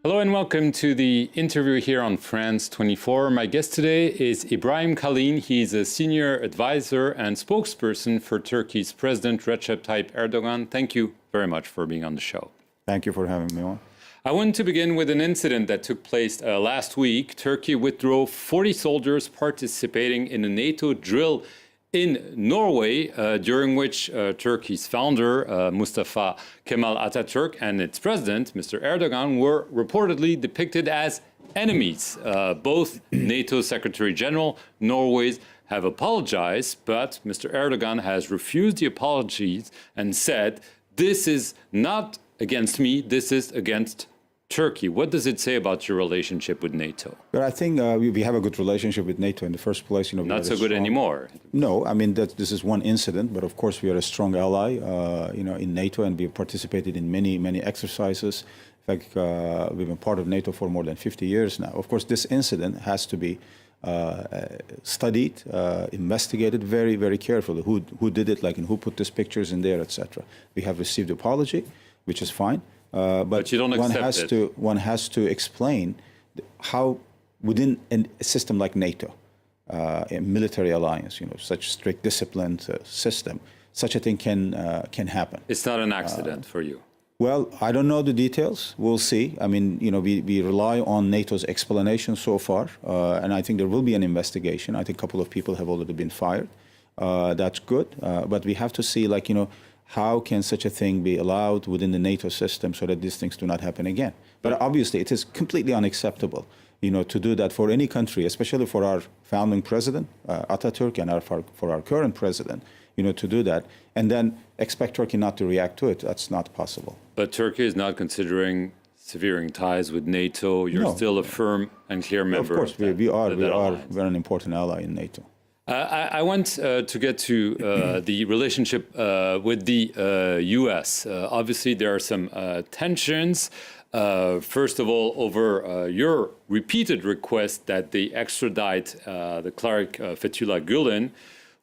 Hello and welcome to the interview here on France 24. My guest today is Ibrahim Kalin. He's a senior advisor and spokesperson for Turkey's President Recep Tayyip Erdogan. Thank you very much for being on the show. Thank you for having me on. I want to begin with an incident that took place last week. Turkey withdrew 40 soldiers participating in a NATO drill in Norway, during which Turkey's founder, Mustafa Kemal Atatürk, and its president, Mr. Erdogan, were reportedly depicted as enemies. Both NATO Secretary General Norway's have apologized, but Mr. Erdogan has refused the apologies and said, "This is not against me, this is against Turkey." What does it say about your relationship with NATO? But I think we have a good relationship with NATO in the first place. Not so good anymore. No, I mean, this is one incident, but of course we are a strong ally, in NATO, and we've participated in many exercises. In fact, we've been part of NATO for more than 50 years now. Of course, this incident has to be studied, investigated very carefully. Who did it, and who put these pictures in there, etc. We have received apology, which is fine. But you don't accept it. One has to explain how, within a system like NATO, a military alliance, such strict disciplined system, such a thing can happen. It's not an accident for you. Well, I don't know the details. We'll see. I mean, we rely on NATO's explanation so far, and I think there will be an investigation. I think a couple of people have already been fired. That's good, but we have to see, how can such a thing be allowed within the NATO system so that these things do not happen again? But obviously, it is completely unacceptable, to do that for any country, especially for our founding president, Atatürk, and for our current president, to do that, and then expect Turkey not to react to it. That's not possible. But Turkey is not considering severing ties with NATO. You're still a firm and clear member. Of course, we're an important ally in NATO. I want to get to the relationship with the U.S. Obviously, there are some tensions. First of all, over your repeated request that they extradite the cleric Fetullah Gulen,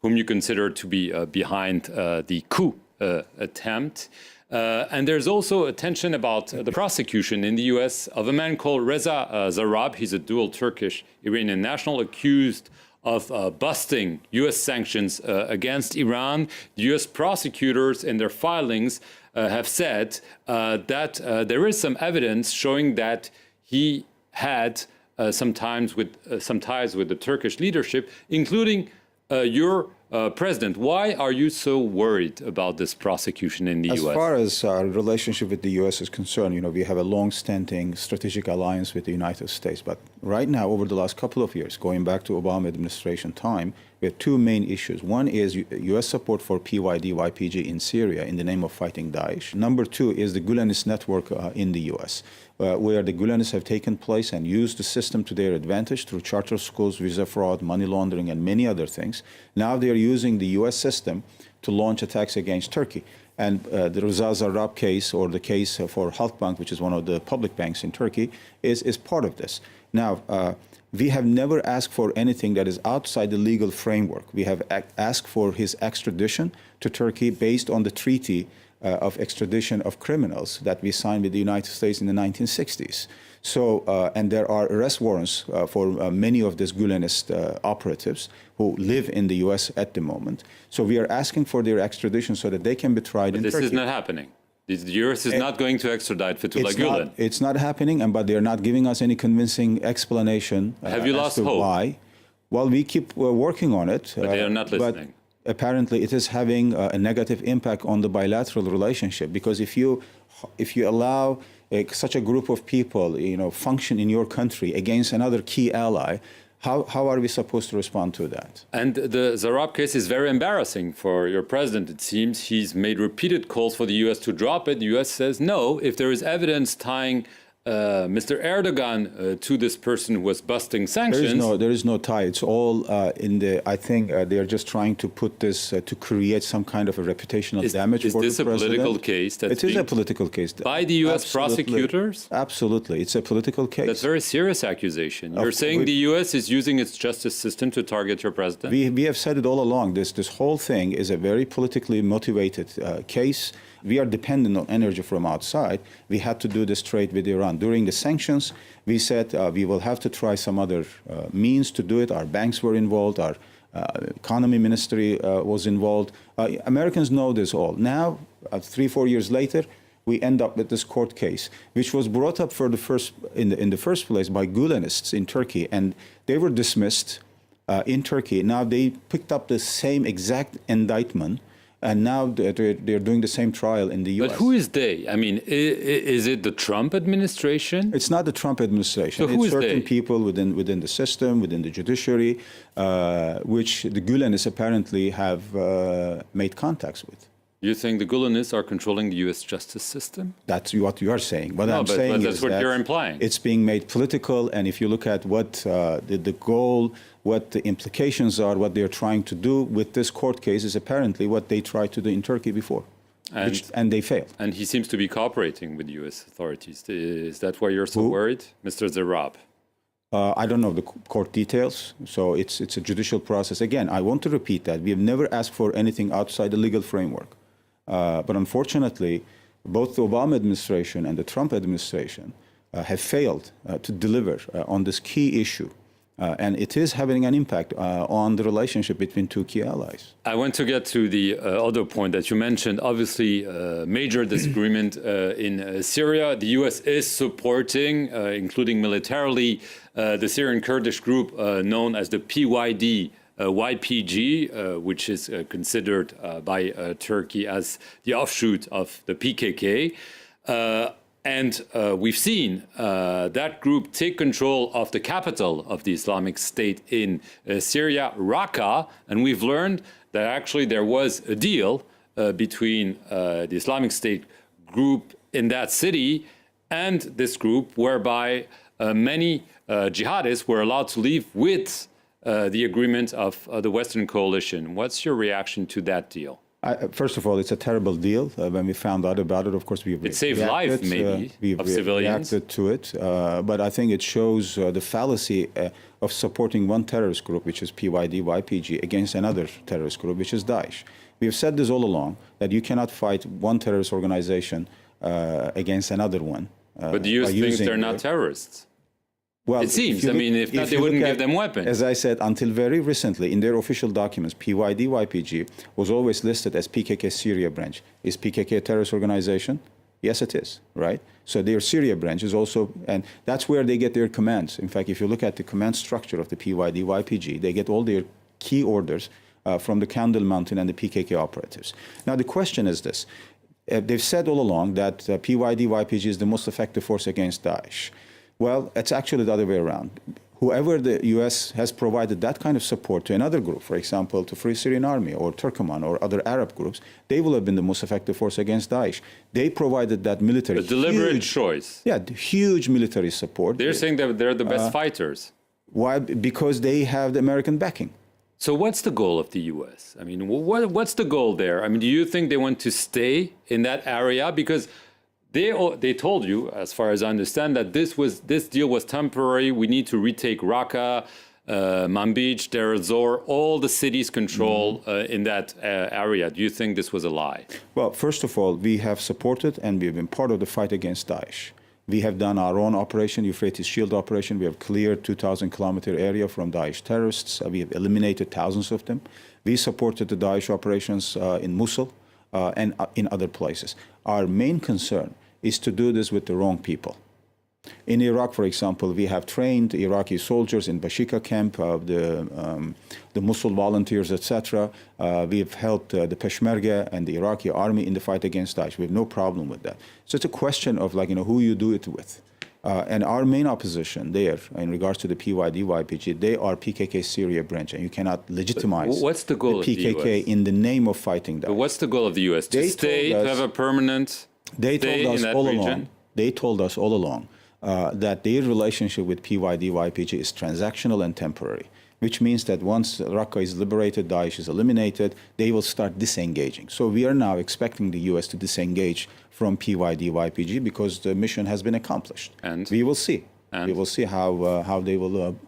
whom you consider to be behind the coup attempt. And there's also a tension about the prosecution in the U.S. of a man called Reza Zarrab. He's a dual Turkish-Iranian national accused of busting U.S. sanctions against Iran. The U.S. prosecutors in their filings have said that there is some evidence showing that he had some ties with the Turkish leadership, including your President. Why are you so worried about this prosecution in the U.S.? As far as our relationship with the U.S. is concerned, we have a long-standing strategic alliance with the United States. But right now, over the last couple of years, going back to Obama administration time, we have two main issues. One is U.S. support for PYD-YPG in Syria in the name of fighting Daesh. Number two is the Gulenist network in the U.S., where the Gulenists have taken place and used the system to their advantage through charter schools, visa fraud, money laundering, and many other things. Now they are using the U.S. system to launch attacks against Turkey. And the Reza Zarrab case, or the case for Halkbank, which is one of the public banks in Turkey, is part of this. Now, we have never asked for anything that is outside the legal framework. We have asked for his extradition to Turkey based on the treaty of extradition of criminals that we signed with the United States in the 1960s. So, and there are arrest warrants for many of these Gulenist operatives who live in the U.S. at the moment. So we are asking for their extradition so that they can be tried in Turkey. This is not happening. The U.S. is not going to extradite Fetullah Gulen. It's not happening, but they're not giving us any convincing explanation. Have you lost hope? Why? Well, we keep working on it. But they are not listening. But apparently, it is having a negative impact on the bilateral relationship, because if you allow such a group of people, function in your country against another key ally, how are we supposed to respond to that? And the Zarrab case is very embarrassing for your president, it seems. He's made repeated calls for the U.S. to drop it. The U.S. says no. If there is evidence tying Mr. Erdogan to this person who was busting sanctions. There is no tie. It's all I think they are just trying to put this to create some kind of a reputational damage for the president. Is this a political case? It is a political case. By the U.S. prosecutors? Absolutely. It's a political case. That's a very serious accusation. You're saying the U.S. is using its justice system to target your president? We have said it all along. This whole thing is a very politically motivated case. We are dependent on energy from outside. We had to do this trade with Iran. done. During the sanctions, we said we will have to try some other means to do it. Our banks were involved. Our economy ministry was involved. Americans know this all. Now, 3-4 years later, we end up with this court case, which was brought up for in the first place by Gulenists in Turkey, and they were dismissed in Turkey. Now they picked up the same exact indictment, and now they're doing the same trial in the U.S. But who is they? I mean, is it the Trump administration? It's not the Trump administration. So who it's is certain they? people within the system, within the judiciary, which the Gulenists apparently have made contacts with. You think the Gulenists are controlling the U.S. justice system? That's what you are saying. What No, I'm but saying that's is what that you're implying. it's being made political, and if you look at what the goal, what the implications are, what they're trying to do with this court case is apparently what they tried to do in Turkey before, and they failed. And he seems to be cooperating with U.S. authorities. Is that why you're so worried, Mr. Zarrab? I don't know the court details, so it's a judicial process. Again, I want to repeat that. We have never asked for anything outside the legal framework. But unfortunately, both the Obama administration and the Trump administration have failed to deliver on this key issue. And it is having an impact on the relationship between two key allies. I want to get to the other point that you mentioned. Obviously, major disagreement in Syria. The U.S. is supporting, including militarily, the Syrian Kurdish group known as the PYD. YPG, which is considered by Turkey as the offshoot of the PKK. And we've seen that group take control of the capital of the Islamic State in Syria, Raqqa, and we've learned that actually there was a deal between the Islamic State group in that city and this group whereby many jihadists were allowed to leave with the agreement of the Western coalition. What's your reaction to that deal? First of all, it's a terrible deal. When we found out about it, of course, it saved life, maybe, of civilians. Reacted to it, but I think it shows the fallacy of supporting one terrorist group, which is PYD-YPG, against another terrorist group, which is Daesh. We have said this all along, that you cannot fight one terrorist organization against another one. But do you think they're not terrorists? Well, it seems. I mean, if not, they wouldn't give them weapons. As I said, until very recently, in their official documents, PYD-YPG was always listed as PKK Syria branch. Is PKK a terrorist organization? Yes, it is, right? So their Syria branch is also, and that's where they get their commands. In fact, if you look at the command structure of the PYD-YPG, they get all their key orders from the Candle Mountain and the PKK operatives. Now, the question is this. They've said all along that PYD-YPG is the most effective force against Daesh. Well, it's actually the other way around. Whoever the U.S. has provided that kind of support to another group, for example, to Free Syrian Army or Turkmen or other Arab groups, they will have been the most effective force against Daesh. They provided that military... A deliberate choice. Yeah, huge military support. They're saying that they're the best fighters. Why? Because they have the American backing. So what's the goal of the U.S.? I mean, what's the goal there? I mean, do you think they want to stay in that area? Because they told you, as far as I understand, that this deal was temporary. We need to retake Raqqa, Manbij, Deir el-Zor, all the cities control in that area. Do you think this was a lie? Well, first of all, we have supported and we've been part of the fight against Daesh. We have done our own operation, Euphrates Shield operation. We have cleared 2,000-kilometer area from Daesh terrorists. We have eliminated thousands of them. We supported the Daesh operations in Mosul and in other places. Our main concern is to do this with the wrong people. In Iraq, for example, we have trained Iraqi soldiers in Bashika camp, the Mosul volunteers, etc. We have helped the Peshmerga and the Iraqi army in the fight against Daesh. We have no problem with that. So it's a question of who you do it with. And our main opposition there, in regards to the PYD-YPG, they are PKK Syria branch, and you cannot legitimize what's the goal the PKK of the US? In the name of fighting Daesh. But what's the goal of the U.S.? To stay, to have a permanent They stay told us in that all region? along. They told us all along that their relationship with PYD-YPG is transactional and temporary, which means that once Raqqa is liberated, Daesh is eliminated, they will start disengaging. So we are now expecting the U.S. to disengage from PYD-YPG because the mission has been accomplished. And we will see. And we will see how they will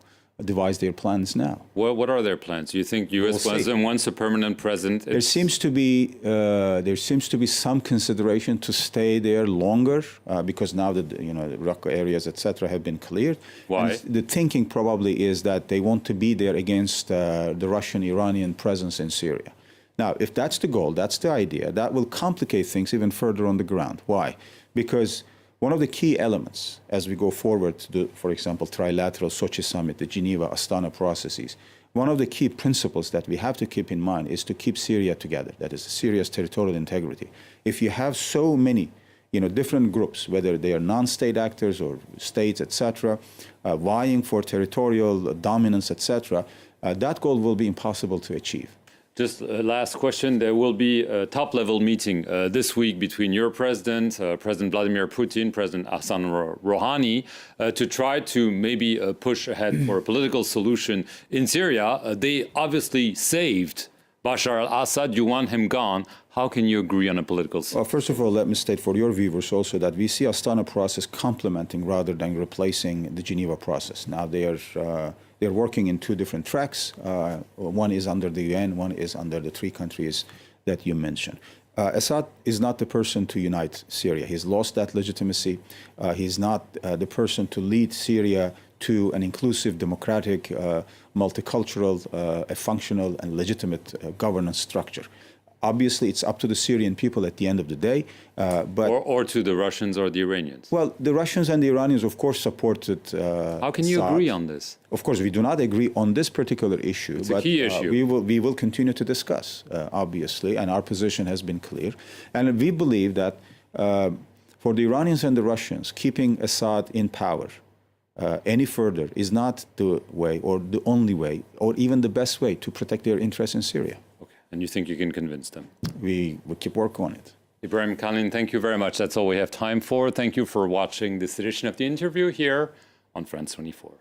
devise their plans now. What are their plans? Do you think U.S. president wants a permanent president? There seems to be some consideration to stay there longer because now that the Raqqa areas, etc., have been cleared. Why? And the thinking probably is that they want to be there against the Russian-Iranian presence in Syria. Now, if that's the goal, that's the idea, that will complicate things even further on the ground. Why? Because one of the key elements as we go forward to the, for example, trilateral Sochi summit, the Geneva, Astana processes, one of the key principles that we have to keep in mind is to keep Syria together, that is Syria's territorial integrity. If you have so many different groups, whether they are non-state actors or states, etc., vying for territorial dominance, etc., that goal will be impossible to achieve. Just last question. There will be a top-level meeting this week between your president, President Vladimir Putin, President Hassan Rouhani, to try to maybe push ahead for a political solution in Syria. They obviously saved Bashar al-Assad. You want him gone. How can you agree on a political solution? Well, first of all, let me state for your viewers also that we see Astana process complementing rather than replacing the Geneva process. Now they're working in two different tracks. One is under the UN, one is under the three countries that you mentioned. Assad is not the person to unite Syria. He's lost that legitimacy. He's not the person to lead Syria to an inclusive, democratic, multicultural, a functional and legitimate governance structure. Obviously, it's up to the Syrian people at the end of the day. Or to the Russians or the Iranians? Well, the Russians and the Iranians, of course, supported How can you agree on this? Of course, we do not agree on this particular issue. It's a key issue. We will continue to discuss, obviously, and our position has been clear. And we believe that for the Iranians and the Russians, keeping Assad in power any further is not the way or the only way or even the best way to protect their interests in Syria. And you think you can convince them? We will keep working on it. Ibrahim Kalin, thank you very much. That's all we have time for. Thank you for watching this edition of The Interview here on France 24.